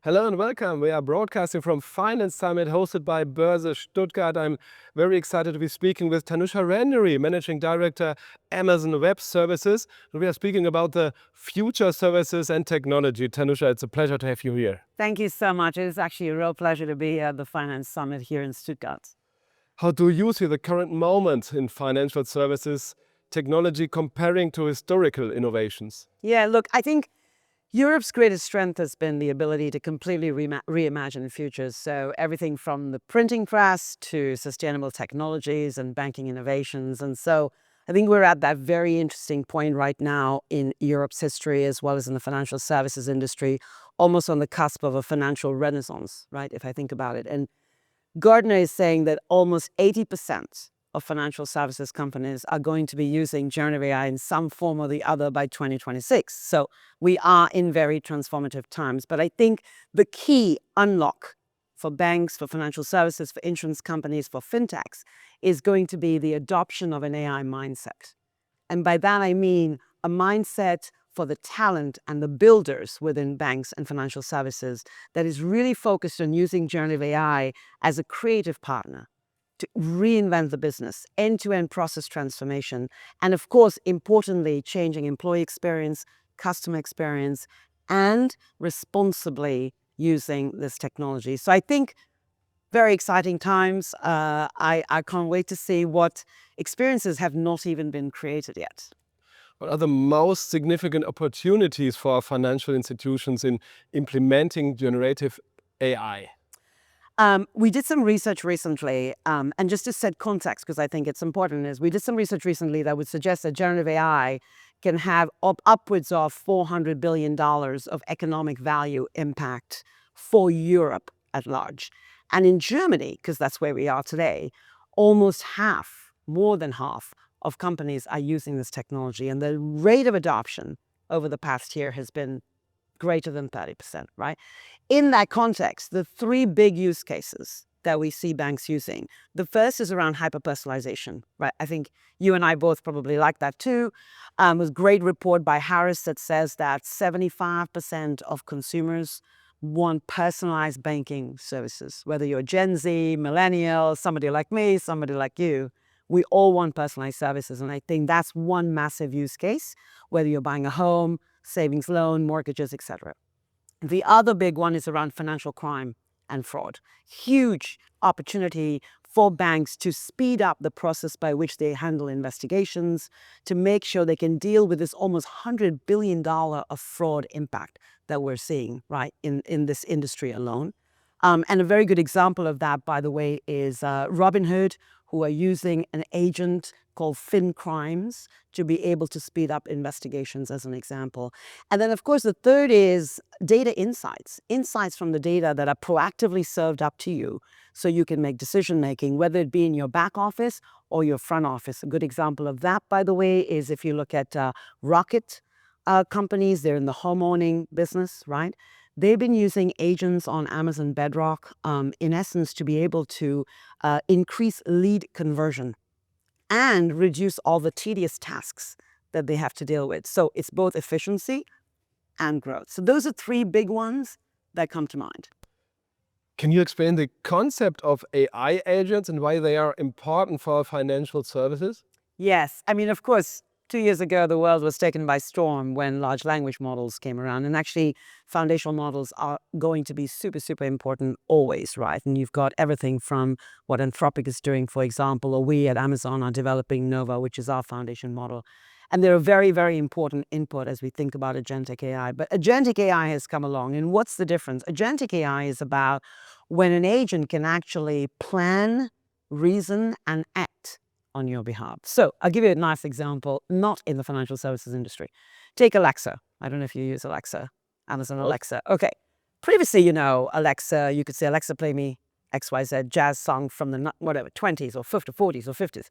Hello and welcome. We are broadcasting from Finance Summit hosted by Börse Stuttgart. I'm very excited to be speaking with Tanuja Randery, Managing Director, Amazon Web Services. We are speaking about the future services and technology. Tanuja, it's a pleasure to have you here. Thank you so much. It is actually a real pleasure to be at the Finance Summit here in Stuttgart. How do you see the current moment in financial services technology comparing to historical innovations? Yeah, look, I think Europe's greatest strength has been the ability to completely reimagine futures. So everything from the printing press to sustainable technologies and banking innovations. And so I think we're at that very interesting point right now in Europe's history, as well as in the financial services industry, almost on the cusp of a financial renaissance, right? If I think about it. And Gartner is saying that almost 80% of financial services companies are going to be using generative AI in some form or the other by 2026. So we are in very transformative times. But I think the key unlock for banks, for financial services, for insurance companies, for fintechs is going to be the adoption of an AI mindset. And by that, I mean a mindset for the talent and the builders within banks and financial services that is really focused on using generative AI as a creative partner to reinvent the business, end-to-end process transformation, and of course, importantly, changing employee experience, customer experience, and responsibly using this technology. So I think very exciting times. I can't wait to see what experiences have not even been created yet. What are the most significant opportunities for financial institutions in implementing generative AI? We did some research recently, and just to set context, because I think it's important, is we did some research recently that would suggest that generative AI can have upwards of $400 billion of economic value impact for Europe at large. And in Germany, because that's where we are today, almost half, more than half of companies are using this technology. And the rate of adoption over the past year has been greater than 30%, right? In that context, the three big use cases that we see banks using, the first is around hyper-personalization, right? I think you and I both probably like that too. There's a great report by Harris that says that 75% of consumers want personalized banking services. Whether you're Gen Z, millennial, somebody like me, somebody like you, we all want personalized services. And I think that's one massive use case, whether you're buying a home, savings loan, mortgages, etc. The other big one is around financial crime and fraud. Huge opportunity for banks to speed up the process by which they handle investigations, to make sure they can deal with this almost $100 billion of fraud impact that we're seeing, right, in this industry alone. And a very good example of that, by the way, is Robinhood, who are using an agent called FinCrimes to be able to speed up investigations, as an example. And then, of course, the third is data insights from the data that are proactively served up to you so you can make decision-making, whether it be in your back office or your front office. A good example of that, by the way, is if you look at Rocket companies, they're in the homeowning business, right? They've been using agents on Amazon Bedrock, in essence, to be able to increase lead conversion and reduce all the tedious tasks that they have to deal with. So it's both efficiency and growth. So those are three big ones that come to mind. Can you explain the concept of AI agents and why they are important for financial services? Yes. I mean, of course, 2 years ago, the world was taken by storm when large language models came around. And actually, foundational models are going to be super, super important always, right? And you've got everything from what Anthropic is doing, for example, or we at Amazon are developing Nova, which is our foundation model. And they're a very, very important input as we think about agentic AI. But agentic AI has come along. And what's the difference? Agentic AI is about when an agent can actually plan, reason, and act on your behalf. So I'll give you a nice example, not in the financial services industry. Take Alexa. I don't know if you use Alexa, Amazon Alexa. Okay. Previously, Alexa, you could say, Alexa, play me XYZ jazz song from the 20s or 50s, 40s or 50s.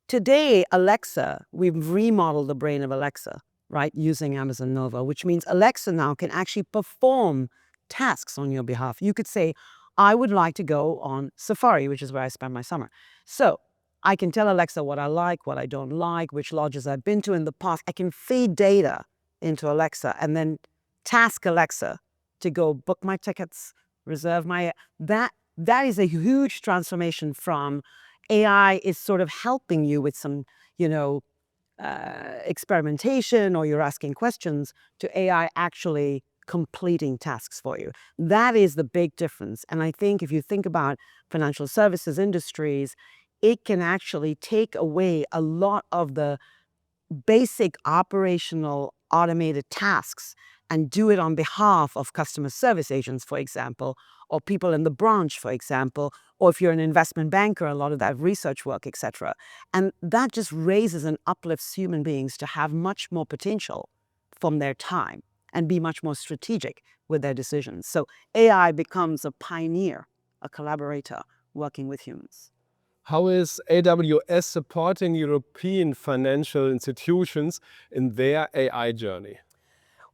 Today, Alexa, we've remodeled the brain of Alexa, right, using Amazon Nova, which means Alexa now can actually perform tasks on your behalf. You could say, I would like to go on safari, which is where I spend my summer. So I can tell Alexa what I like, what I don't like, which lodges I've been to in the past. I can feed data into Alexa and then task Alexa to go book my tickets, reserve my, that is a huge transformation from AI is sort of helping you with some, experimentation, or you're asking questions, to AI actually completing tasks for you. That is the big difference. And I think if you think about financial services industries, it can actually take away a lot of the basic operational automated tasks and do it on behalf of customer service agents, for example, or people in the branch, for example, or if you're an investment banker, a lot of that research work, etc. And that just raises and uplifts human beings to have much more potential from their time and be much more strategic with their decisions. So AI becomes a pioneer, a collaborator working with humans. How is AWS supporting European financial institutions in their AI journey?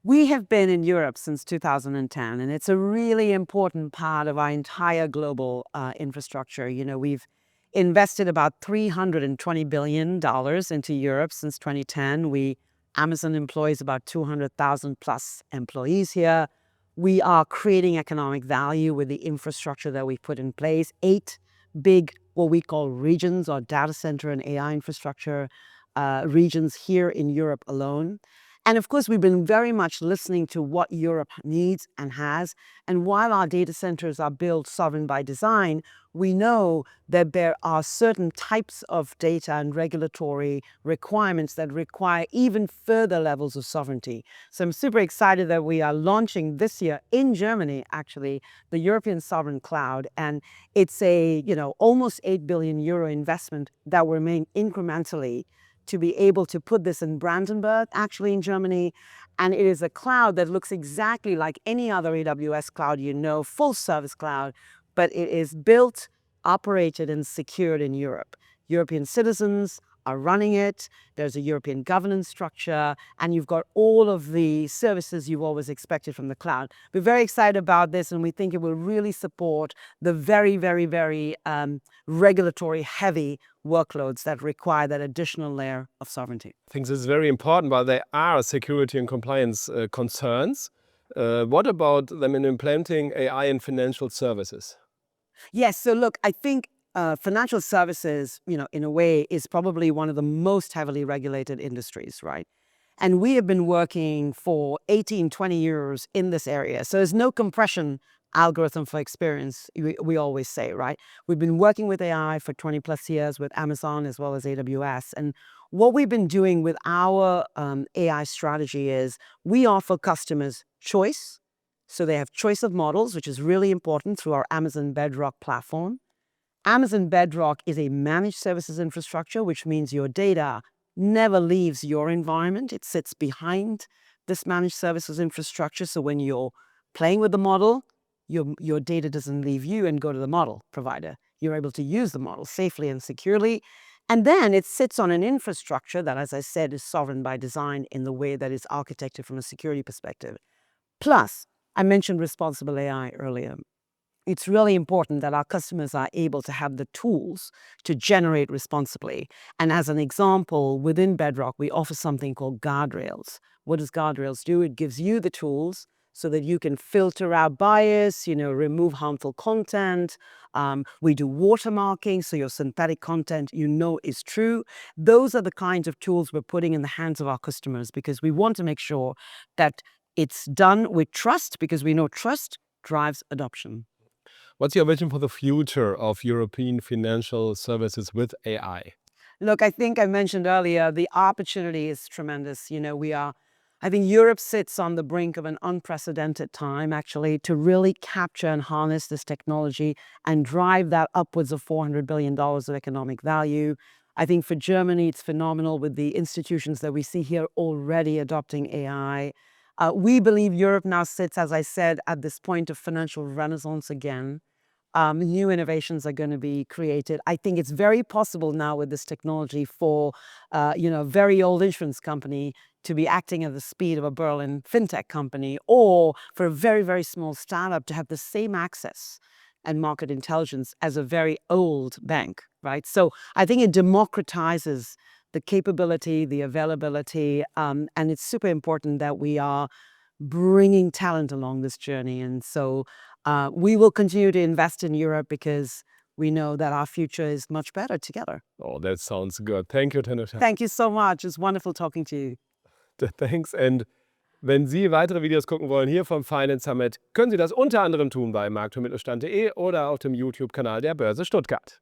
We have been in Europe since 2010, and it's a really important part of our entire global infrastructure. We've invested about $320 billion into Europe since 2010. Amazon employs about 200,000 plus employees here. We are creating economic value with the infrastructure that we've put in place. 8 big, what we call regions, or data center and AI infrastructure regions here in Europe alone. And of course, we've been very much listening to what Europe needs and has. And while our data centers are built sovereign by design, we know that there are certain types of data and regulatory requirements that require even further levels of sovereignty. So I'm super excited that we are launching this year in Germany, actually, the European Sovereign Cloud. And it's a, almost 8 billion euro investment that will remain incrementally to be able to put this in Brandenburg, actually in Germany. And it is a cloud that looks exactly like any other AWS cloud, full service cloud, but it is built, operated, and secured in Europe. European citizens are running it. There's a European governance structure, and you've got all of the services you've always expected from the cloud. We're very excited about this, and we think it will really support the very, very, very regulatory heavy workloads that require that additional layer of sovereignty. I think this is very important, but there are security and compliance concerns. What about them in implementing AI in financial services? Yes, so look, I think financial services, in a way, is probably one of the most heavily regulated industries, right? And we have been working for 18, 20 years in this area. So there's no compression algorithm for experience, we always say, right? We've been working with AI for 20 plus years with Amazon as well as AWS. And what we've been doing with our AI strategy is we offer customers choice. So they have choice of models, which is really important through our Amazon Bedrock platform. Amazon Bedrock is a managed services infrastructure, which means your data never leaves your environment. It sits behind this managed services infrastructure. So when you're playing with the model, your data doesn't leave you and go to the model provider. You're able to use the model safely and securely. And then it sits on an infrastructure that, as I said, is sovereign by design in the way that it's architected from a security perspective. Plus, I mentioned responsible AI earlier. It's really important that our customers are able to have the tools to generate responsibly. And as an example, within Bedrock, we offer something called guardrails. What does guardrails do? It gives you the tools so that you can filter out bias, remove harmful content. We do watermarking, so your synthetic content is true. Those are the kinds of tools we're putting in the hands of our customers because we want to make sure that it's done with trust, because we know trust drives adoption. What's your vision for the future of European financial services with AI? Look, I think I mentioned earlier, the opportunity is tremendous. I think Europe sits on the brink of an unprecedented time, actually, to really capture and harness this technology and drive that upwards of $400 billion of economic value. I think for Germany, it's phenomenal with the institutions that we see here already adopting AI. We believe Europe now sits, as I said, at this point of financial renaissance again. New innovations are going to be created. I think it's very possible now with this technology for, a very old insurance company to be acting at the speed of a Berlin fintech company, or for a very, very small startup to have the same access and market intelligence as a very old bank, right? So I think it democratizes the capability, the availability, and it's super important that we are bringing talent along this journey. And so we will continue to invest in Europe because we know that our future is much better together. Oh, that sounds good. Thank you, Tanuja. Thank you so much. It's wonderful talking to you. Thanks. And wenn Sie weitere Videos gucken wollen hier vom Finance Summit, können Sie das unter anderem tun bei markt- und mittelstand.de oder auf dem YouTube-Kanal der Börse Stuttgart.